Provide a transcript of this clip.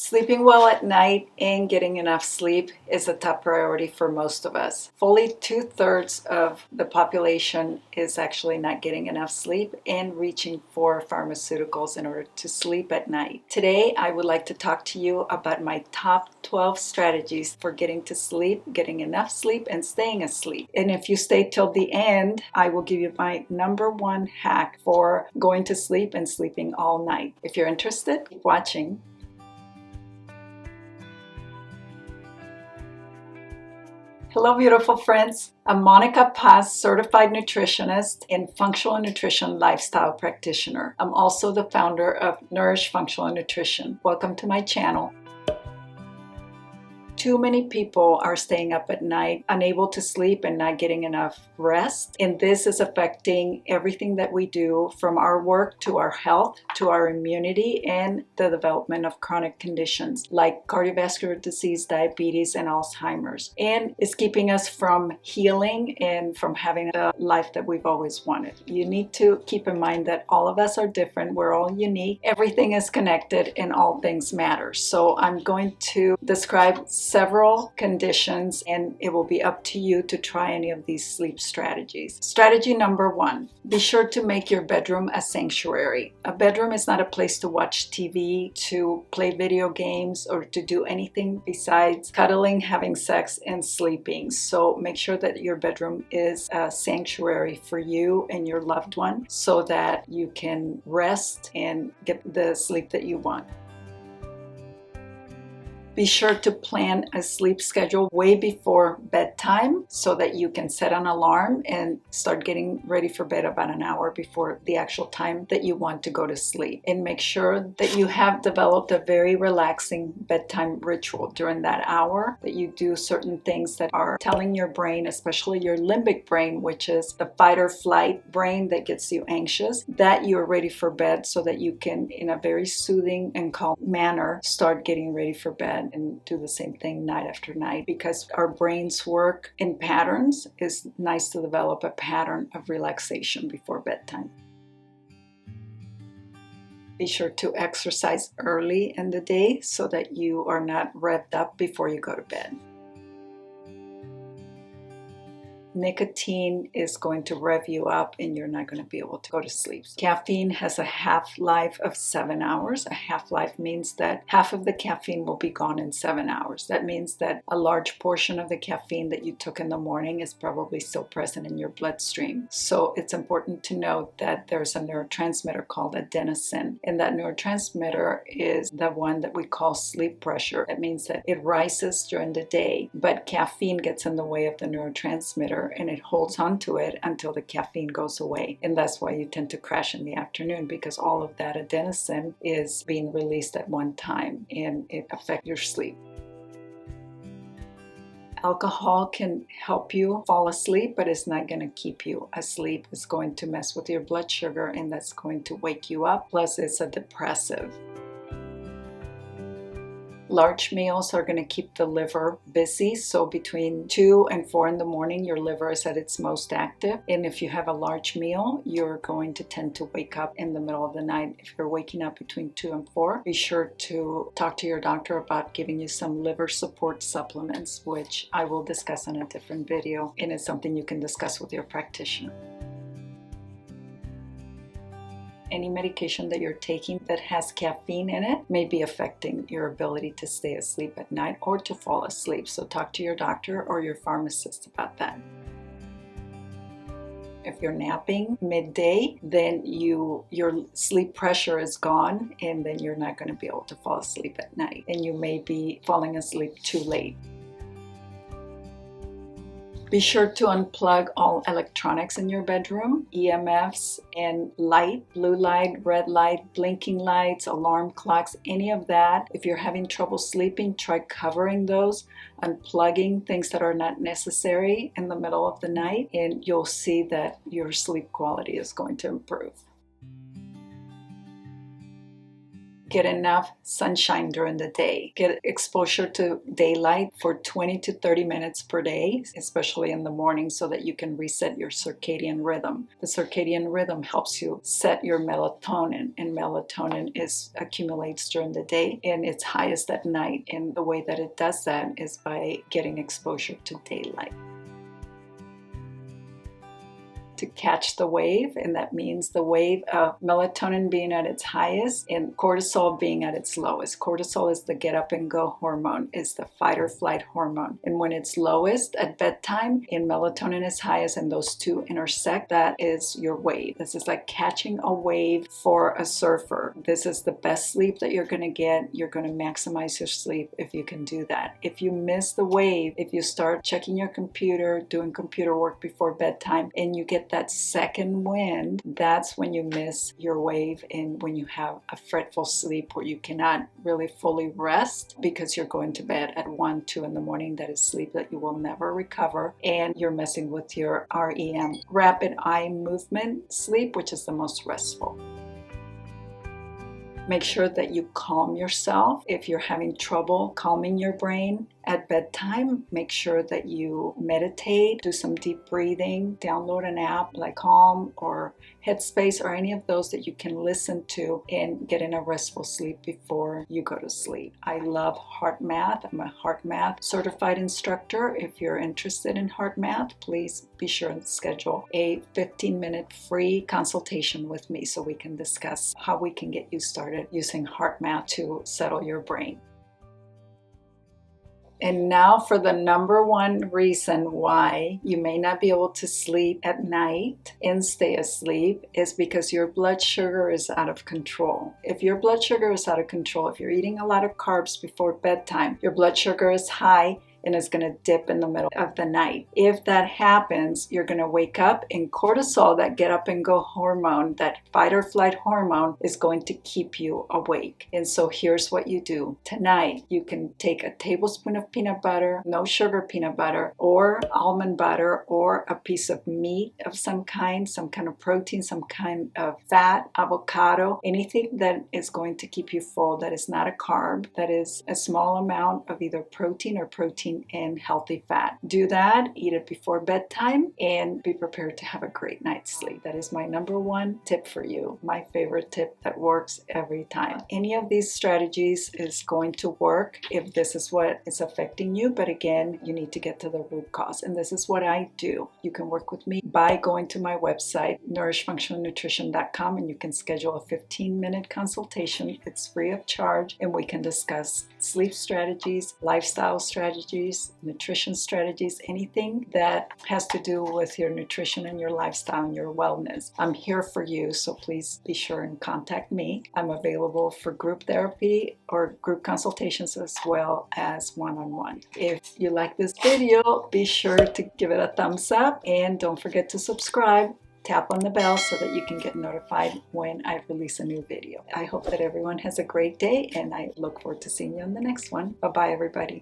Sleeping well at night and getting enough sleep is a top priority for most of us. Fully 2/3 of the population is actually not getting enough sleep and reaching for pharmaceuticals in order to sleep at night. Today, I would like to talk to you about my top 12 strategies for getting to sleep, getting enough sleep, and staying asleep. And if you stay till the end, I will give you my number one hack for going to sleep and sleeping all night. If you're interested, keep watching. Hello, beautiful friends. I'm 𝗜𝗡𝗦𝗧𝗔𝗚𝗥𝗔𝗠, certified nutritionist and functional nutrition lifestyle practitioner. I'm also the founder of Nourish Functional Nutrition. Welcome to my channel. Too many people are staying up at night, unable to sleep and not getting enough rest. And this is affecting everything that we do, from our work to our health, to our immunity, and the development of chronic conditions like cardiovascular disease, diabetes, and Alzheimer's. And it's keeping us from healing and from having the life that we've always wanted. You need to keep in mind that all of us are different. We're all unique. Everything is connected and all things matter. So I'm going to describe several conditions, and it will be up to you to try any of these sleep strategies. Strategy number one, be sure to make your bedroom a sanctuary. A bedroom is not a place to watch TV, to play video games, or to do anything besides cuddling, having sex, and sleeping. So make sure that your bedroom is a sanctuary for you and your loved one so that you can rest and get the sleep that you want. Be sure to plan a sleep schedule way before bedtime so that you can set an alarm and start getting ready for bed about an hour before the actual time that you want to go to sleep. And make sure that you have developed a very relaxing bedtime ritual during that hour, that you do certain things that are telling your brain, especially your limbic brain, which is the fight or flight brain that gets you anxious, that you're ready for bed so that you can, in a very soothing and calm manner, start getting ready for bed. And do the same thing night after night, because our brains work in patterns. It's nice to develop a pattern of relaxation before bedtime. Be sure to exercise early in the day so that you are not revved up before you go to bed. Nicotine is going to rev you up and you're not going to be able to go to sleep. Caffeine has a half-life of 7 hours. A half-life means that half of the caffeine will be gone in 7 hours. That means that a large portion of the caffeine that you took in the morning is probably still present in your bloodstream. So it's important to note that there's a neurotransmitter called adenosine, and that neurotransmitter is the one that we call sleep pressure. That means that it rises during the day, but caffeine gets in the way of the neurotransmitter and it holds on to it until the caffeine goes away. And that's why you tend to crash in the afternoon, because all of that adenosine is being released at one time and it affects your sleep. Alcohol can help you fall asleep, but it's not going to keep you asleep. It's going to mess with your blood sugar and that's going to wake you up. Plus, it's a depressive. Large meals are going to keep the liver busy, so between 2 and 4 in the morning your liver is at its most active, and if you have a large meal you're going to tend to wake up in the middle of the night. If you're waking up between 2 and 4, be sure to talk to your doctor about giving you some liver support supplements, which I will discuss in a different video, and it's something you can discuss with your practitioner. Any medication that you're taking that has caffeine in it may be affecting your ability to stay asleep at night or to fall asleep. So talk to your doctor or your pharmacist about that. If you're napping midday, then your sleep pressure is gone, and then you're not going to be able to fall asleep at night, and you may be falling asleep too late. Be sure to unplug all electronics in your bedroom, EMFs and light, blue light, red light, blinking lights, alarm clocks, any of that. If you're having trouble sleeping, try covering those, unplugging things that are not necessary in the middle of the night, and you'll see that your sleep quality is going to improve. Get enough sunshine during the day. Get exposure to daylight for 20 to 30 minutes per day, especially in the morning, so that you can reset your circadian rhythm. The circadian rhythm helps you set your melatonin, and melatonin accumulates during the day and it's highest at night. And the way that it does that is by getting exposure to daylight. To catch the wave, and that means the wave of melatonin being at its highest and cortisol being at its lowest. Cortisol is the get up and go hormone, is the fight or flight hormone. And when it's lowest at bedtime and melatonin is highest and those two intersect, that is your wave. This is like catching a wave for a surfer. This is the best sleep that you're going to get. You're going to maximize your sleep if you can do that. If you miss the wave, if you start checking your computer, doing computer work before bedtime, and you get that second wind, that's when you miss your wave, and when you have a fretful sleep where you cannot really fully rest because you're going to bed at 1, 2 in the morning. That is sleep that you will never recover, and you're messing with your REM, rapid eye movement sleep, which is the most restful. Make sure that you calm yourself. If you're having trouble calming your brain at bedtime, make sure that you meditate, do some deep breathing, download an app like Calm or Headspace or any of those that you can listen to and get in a restful sleep before you go to sleep. I love heart math. I'm a heart math certified instructor. If you're interested in heart math, please be sure and schedule a 15-minute free consultation with me so we can discuss how we can get you started using heart math to settle your brain. And now for the number one reason why you may not be able to sleep at night and stay asleep is because your blood sugar is out of control. If your blood sugar is out of control, if you're eating a lot of carbs before bedtime, your blood sugar is high and it's going to dip in the middle of the night. If that happens, you're going to wake up, and cortisol, that get up and go hormone, that fight or flight hormone, is going to keep you awake. And so here's what you do. Tonight, you can take a tablespoon of peanut butter, no sugar peanut butter, or almond butter, or a piece of meat of some kind of protein, some kind of fat, avocado, anything that is going to keep you full, that is not a carb, that is a small amount of either protein or protein and healthy fat. Do that, eat it before bedtime, and be prepared to have a great night's sleep. That is my number one tip for you, my favorite tip that works every time. Any of these strategies is going to work if this is what is affecting you, but again, you need to get to the root cause, and this is what I do. You can work with me by going to my website, nourishfunctionalnutrition.com, and you can schedule a 15-minute consultation. It's free of charge, and we can discuss sleep strategies, lifestyle strategies, nutrition strategies, anything that has to do with your nutrition and your lifestyle and your wellness. I'm here for you, so please be sure and contact me. I'm available for group therapy or group consultations as well as one-on-one. If you like this video, be sure to give it a thumbs up, and don't forget to subscribe. Tap on the bell so that you can get notified when I release a new video. I hope that everyone has a great day, and I look forward to seeing you on the next one. Bye-bye, everybody.